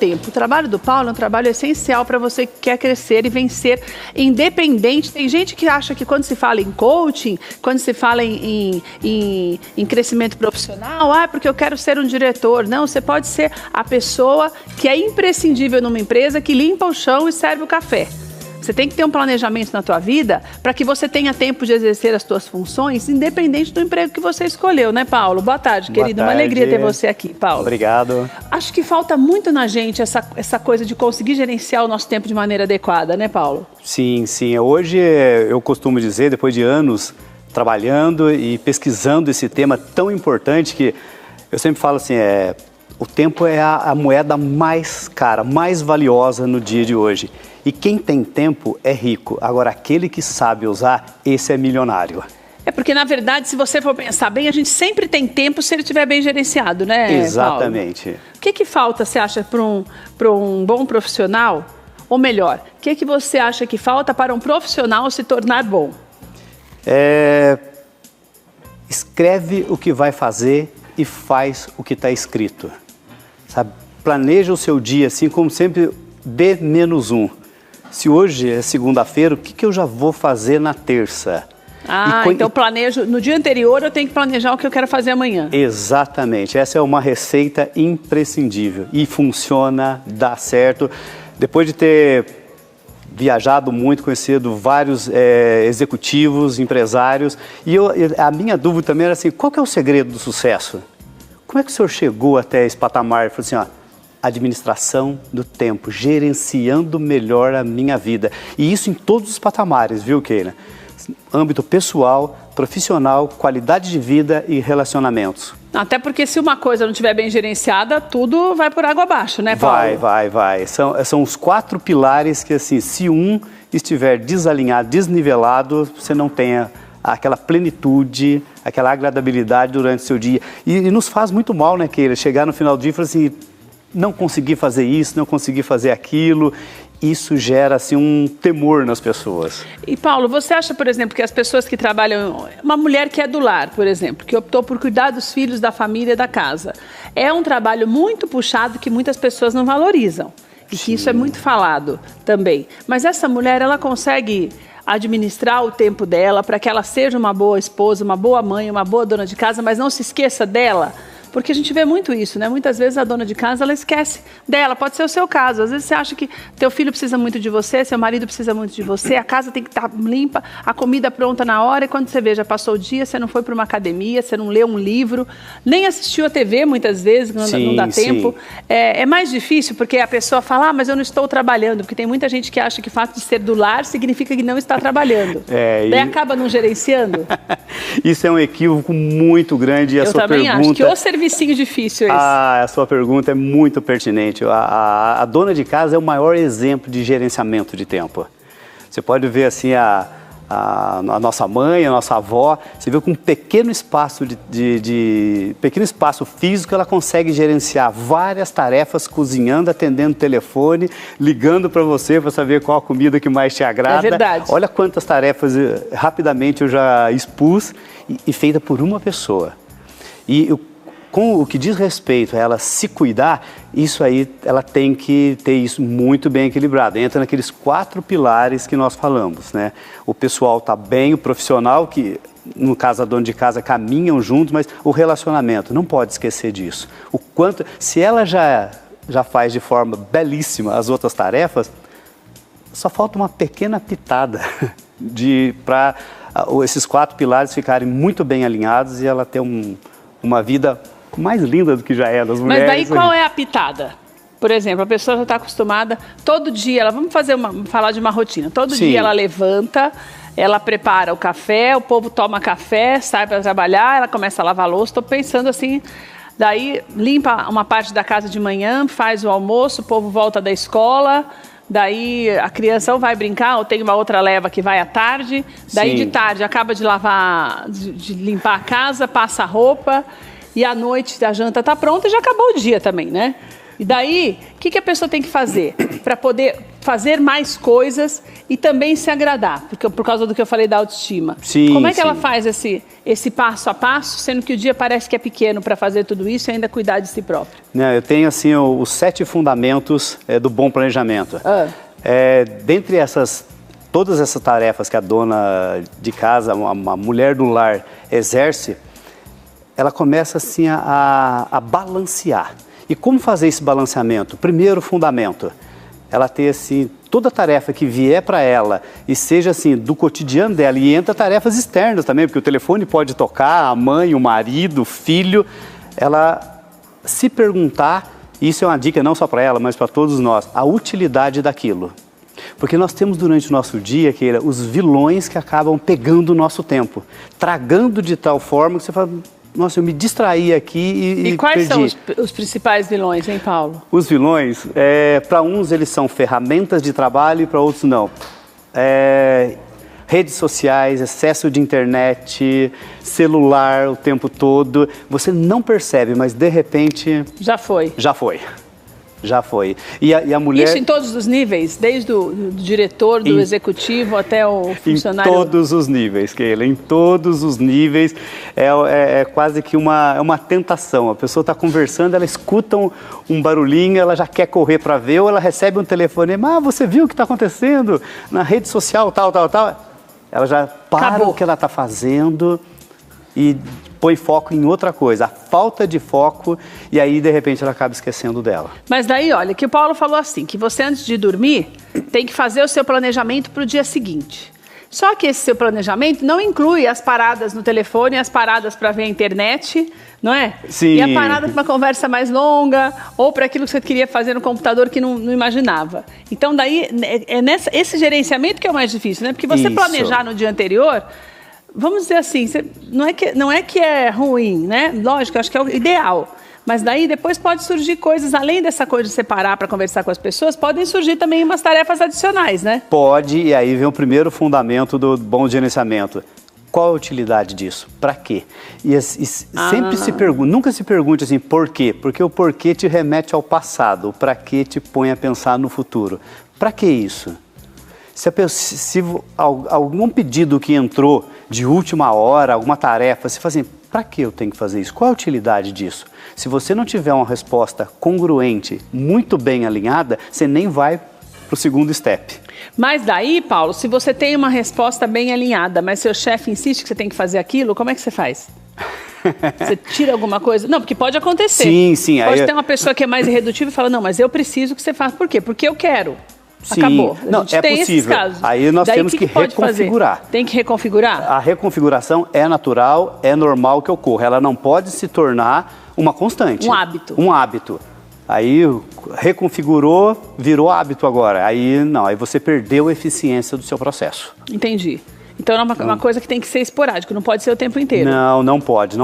tempo. O trabalho do Paulo é um trabalho essencial para você que quer crescer e vencer independente. Tem gente que acha que quando se fala em coaching, quando se fala em crescimento profissional, porque eu quero ser um diretor. Não, você pode ser a pessoa que é imprescindível numa empresa, que limpa o chão e serve o café. Você tem que ter um planejamento na tua vida para que você tenha tempo de exercer as tuas funções, independente do emprego que você escolheu, né, Paulo? Boa tarde, querido. Boa tarde. Uma alegria ter você aqui, Paulo. Obrigado. Acho que falta muito na gente essa coisa de conseguir gerenciar o nosso tempo de maneira adequada, né, Paulo? Sim, sim. Hoje eu costumo dizer, depois de anos trabalhando e pesquisando esse tema tão importante, que eu sempre falo assim, o tempo é a moeda mais cara, mais valiosa no dia de hoje. E quem tem tempo é rico. Agora, aquele que sabe usar, esse é milionário. É porque, na verdade, se você for pensar bem, a gente sempre tem tempo se ele estiver bem gerenciado, né, Exatamente. Paulo? O que falta, você acha, para um bom profissional? Ou melhor, o que você acha que falta para um profissional se tornar bom? Escreve o que vai fazer e faz o que está escrito. Sabe? Planeja o seu dia, assim como sempre, D-1. Se hoje é segunda-feira, o que eu já vou fazer na terça? Então planejo, no dia anterior eu tenho que planejar o que eu quero fazer amanhã. Exatamente, essa é uma receita imprescindível e funciona, dá certo. Depois de ter viajado muito, conhecido vários executivos, empresários, e a minha dúvida também era assim, qual que é o segredo do sucesso? Como é que o senhor chegou até esse patamar e falou assim, administração do tempo, gerenciando melhor a minha vida. E isso em todos os patamares, viu, Keila? Âmbito pessoal, profissional, qualidade de vida e relacionamentos. Até porque se uma coisa não estiver bem gerenciada, tudo vai por água abaixo, né, Paulo? Vai. São os 4 pilares que, assim, se um estiver desalinhado, desnivelado, você não tenha aquela plenitude, aquela agradabilidade durante o seu dia. E nos faz muito mal, né, Keila? Chegar no final do dia e falar assim, não consegui fazer isso, não consegui fazer aquilo. Isso gera, assim, um temor nas pessoas. E, Paulo, você acha, por exemplo, que as pessoas que trabalham... Uma mulher que é do lar, por exemplo, que optou por cuidar dos filhos, da família, da casa. É um trabalho muito puxado que muitas pessoas não valorizam. E que isso é muito falado também. Mas essa mulher, ela consegue administrar o tempo dela para que ela seja uma boa esposa, uma boa mãe, uma boa dona de casa, mas não se esqueça dela. Porque a gente vê muito isso, né? Muitas vezes a dona de casa, ela esquece dela. Pode ser o seu caso. Às vezes você acha que teu filho precisa muito de você, seu marido precisa muito de você, a casa tem que estar limpa, a comida pronta na hora, e quando você vê, já passou o dia, você não foi para uma academia, você não leu um livro, nem assistiu a TV muitas vezes, não dá tempo. É mais difícil porque a pessoa fala, mas eu não estou trabalhando, porque tem muita gente que acha que o fato de ser do lar significa que não está trabalhando. Daí acaba não gerenciando. Isso é um equívoco muito grande. Eu também acho que o servicinho difícil esse. A sua pergunta é muito pertinente. A dona de casa é o maior exemplo de gerenciamento de tempo. Você pode ver assim a nossa mãe, a nossa avó, você vê com um pequeno espaço pequeno espaço físico, ela consegue gerenciar várias tarefas, cozinhando, atendendo o telefone, ligando para você para saber qual a comida que mais te agrada. É verdade. Olha quantas tarefas rapidamente eu já expus e feita por uma pessoa. E com o que diz respeito a ela se cuidar, isso aí, ela tem que ter isso muito bem equilibrado. Entra naqueles 4 pilares que nós falamos, né? O pessoal está bem, o profissional, que no caso a dona de casa, caminham juntos, mas o relacionamento, não pode esquecer disso. O quanto, se ela já faz de forma belíssima as outras tarefas, só falta uma pequena pitada para esses 4 pilares ficarem muito bem alinhados e ela ter uma vida mais linda do que já é das mulheres. Mas daí qual é a pitada? Por exemplo, a pessoa já está acostumada, todo dia, vamos falar de uma rotina, todo dia ela levanta, ela prepara o café, o povo toma café, sai para trabalhar, ela começa a lavar a louça, estou pensando assim, daí limpa uma parte da casa de manhã, faz o almoço, o povo volta da escola, daí a criança ou vai brincar ou tem uma outra leva que vai à tarde, daí de tarde acaba de limpar a casa, passa a roupa e à noite a janta está pronta e já acabou o dia também, né? E daí, o que a pessoa tem que fazer para poder fazer mais coisas e também se agradar, porque, por causa do que eu falei da autoestima. Sim, como é que ela sim. faz esse passo a passo, sendo que o dia parece que é pequeno para fazer tudo isso e ainda cuidar de si próprio? Não, eu tenho assim os 7 fundamentos do bom planejamento. Dentre todas essas tarefas que a dona de casa, uma mulher do lar exerce, ela começa assim a balancear. E como fazer esse balanceamento? Primeiro fundamento, ela ter assim, toda tarefa que vier para ela e seja assim do cotidiano dela, e entra tarefas externas também, porque o telefone pode tocar, a mãe, o marido, o filho, ela se perguntar, e isso é uma dica não só para ela, mas para todos nós, a utilidade daquilo. Porque nós temos durante o nosso dia, Keila, os vilões que acabam pegando o nosso tempo, tragando de tal forma que você fala, nossa, eu me distraí aqui e quais perdi. são os principais vilões, hein, Paulo? Os vilões, para uns eles são ferramentas de trabalho e para outros não. Redes sociais, excesso de internet, celular o tempo todo. Você não percebe, mas de repente... Já foi. Já foi. Já foi. E a mulher... Isso em todos os níveis? Desde o diretor, do executivo até o funcionário? Em todos os níveis, Keila, em todos os níveis. É quase que uma tentação. A pessoa está conversando, ela escuta um barulhinho, ela já quer correr para ver, ou ela recebe um telefonema, você viu o que está acontecendo na rede social, tal. Ela já para o que ela está fazendo e põe foco em outra coisa, a falta de foco, e aí de repente ela acaba esquecendo dela. Mas daí, olha, que o Paulo falou assim, que você antes de dormir tem que fazer o seu planejamento para o dia seguinte. Só que esse seu planejamento não inclui as paradas no telefone, as paradas para ver a internet, não é? Sim. E a parada para uma conversa mais longa, ou para aquilo que você queria fazer no computador que não imaginava. Então daí, esse gerenciamento que é o mais difícil, né? Porque você planejar no dia anterior... Vamos dizer assim, não é que é ruim, né? Lógico, eu acho que é o ideal. Mas daí depois pode surgir coisas, além dessa coisa de separar para conversar com as pessoas, podem surgir também umas tarefas adicionais, né? Pode, e aí vem o primeiro fundamento do bom gerenciamento. Qual a utilidade disso? Para quê? E sempre nunca se pergunte assim, por quê? Porque o porquê te remete ao passado, o para quê te põe a pensar no futuro. Para que isso? Se algum pedido que entrou de última hora, alguma tarefa, você fala assim, para que eu tenho que fazer isso? Qual a utilidade disso? Se você não tiver uma resposta congruente, muito bem alinhada, você nem vai para o segundo step. Mas daí, Paulo, se você tem uma resposta bem alinhada, mas seu chefe insiste que você tem que fazer aquilo, como é que você faz? Você tira alguma coisa? Não, porque pode acontecer. Sim. Pode ter uma pessoa que é mais irredutível e fala, não, mas eu preciso que você faça. Por quê? Porque eu quero. Sim. Acabou. Não, é tem possível. Esses casos. Aí nós temos que reconfigurar. Fazer? Tem que reconfigurar? A reconfiguração é natural, é normal que ocorra. Ela não pode se tornar uma constante. Um hábito. Um hábito. Aí reconfigurou, virou hábito agora. Aí não, aí você perdeu a eficiência do seu processo. Entendi. Então é uma coisa que tem que ser esporádico, não pode ser o tempo inteiro. Não pode.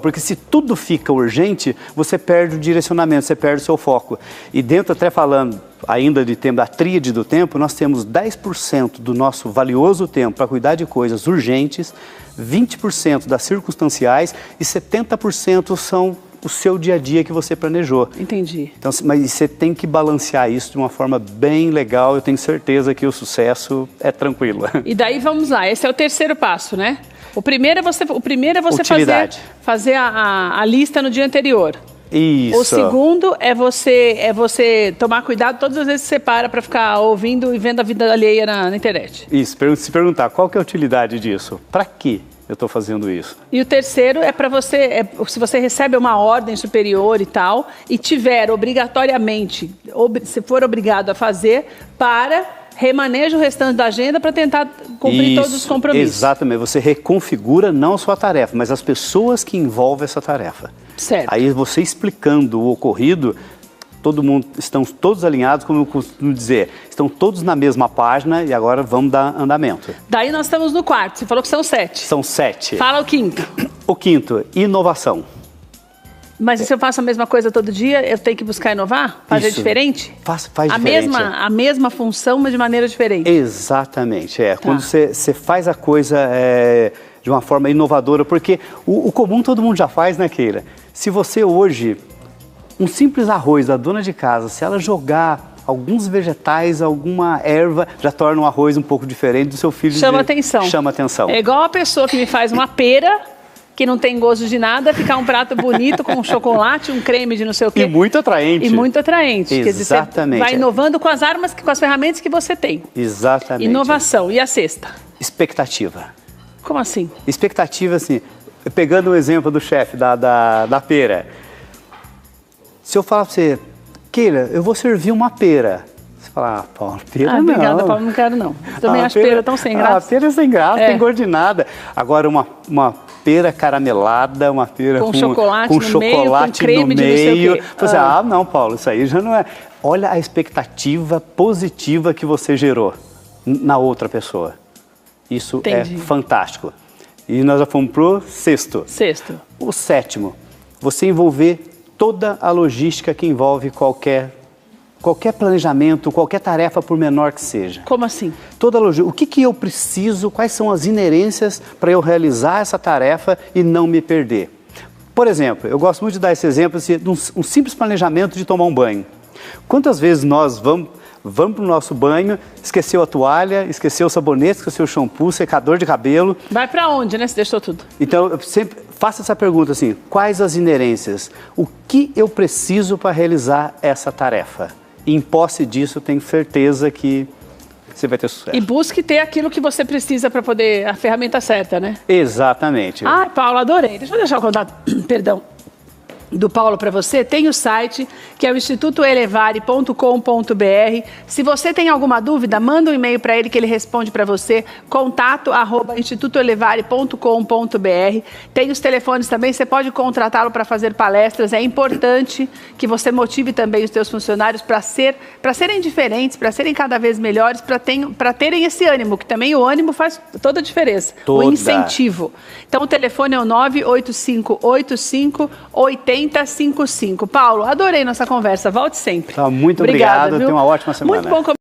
Porque se tudo fica urgente, você perde o direcionamento, você perde o seu foco. E dentro, até falando ainda de tempo, da tríade do tempo, nós temos 10% do nosso valioso tempo para cuidar de coisas urgentes, 20% das circunstanciais e 70% são o seu dia a dia que você planejou. Entendi. Então, mas você tem que balancear isso de uma forma bem legal. Eu tenho certeza que o sucesso é tranquilo. E daí vamos lá, esse é o terceiro passo, né? O primeiro é você fazer a lista no dia anterior. Isso. O segundo é você tomar cuidado todas as vezes que você para ficar ouvindo e vendo a vida alheia na internet. Isso, se perguntar qual que é a utilidade disso? Para quê eu estou fazendo isso? E o terceiro é para você, se você recebe uma ordem superior e tal, e tiver obrigatoriamente, se for obrigado a fazer, remaneja o restante da agenda para tentar cumprir todos os compromissos. Exatamente, você reconfigura não só a tarefa, mas as pessoas que envolvem essa tarefa. Certo. Aí você explicando o ocorrido, estão todos alinhados, como eu costumo dizer, estão todos na mesma página e agora vamos dar andamento. Daí nós estamos no quarto, você falou que são 7. São 7. Fala o quinto. O quinto, inovação. Mas se eu faço a mesma coisa todo dia, eu tenho que buscar inovar? Fazer diferente? Faz diferente. A mesma função, mas de maneira diferente. Exatamente, Quando você faz a coisa de uma forma inovadora, porque o comum todo mundo já faz, né, Keila? Se você hoje, um simples arroz da dona de casa, se ela jogar alguns vegetais, alguma erva já torna o arroz um pouco diferente do seu filho. Chama atenção. Chama atenção. É igual a pessoa que me faz uma pera, que não tem gosto de nada, ficar um prato bonito com um chocolate, um creme de não sei o quê. E muito atraente. E muito atraente. Exatamente. Quer dizer, você vai inovando com as armas, com as ferramentas que você tem. Exatamente. Inovação. E a sexta? Expectativa. Como assim? Expectativa, assim, pegando o exemplo do chefe da pera. Se eu falar para você, Keila, eu vou servir uma pera. Você fala, ah, Paulo, pera não. Obrigada, Paulo, não quero não. Também acho pera tão sem graça. Ah, pera é sem graça, tem gosto de nada. Agora, uma pera caramelada, uma pera com chocolate no meio, com creme no de não sei o quê. Você, não, Paulo, isso aí já não é. Olha a expectativa positiva que você gerou na outra pessoa. Isso Entendi. é fantástico. E nós já fomos pro sexto. Sexto. O sétimo, você envolver toda a logística que envolve qualquer planejamento, qualquer tarefa, por menor que seja. Como assim? Toda a logística. O que eu preciso, quais são as inerências para eu realizar essa tarefa e não me perder? Por exemplo, eu gosto muito de dar esse exemplo de um simples planejamento de tomar um banho. Quantas vezes nós vamos para o nosso banho, esqueceu a toalha, esqueceu o sabonete, esqueceu o shampoo, secador de cabelo. Vai para onde, né? Você deixou tudo. Então, eu sempre faço essa pergunta assim, quais as inerências? O que eu preciso para realizar essa tarefa? E em posse disso, eu tenho certeza que você vai ter sucesso. E busque ter aquilo que você precisa para poder, a ferramenta certa, né? Exatamente. Ah, Paulo, adorei. Deixa eu deixar o contato, perdão, do Paulo para você. Tem o site, que é o institutoelevare.com.br. Se você tem alguma dúvida, manda um e-mail para ele que ele responde para você, contato@institutoelevare.com.br. Tem os telefones também, você pode contratá-lo para fazer palestras. É importante que você motive também os seus funcionários para serem diferentes, para serem cada vez melhores, para terem esse ânimo, que também o ânimo faz toda a diferença. O incentivo. Então o telefone é o 98585-8055. Paulo, adorei nossa conversa. Volte sempre. Muito obrigado. Tenha uma ótima semana. Muito bom.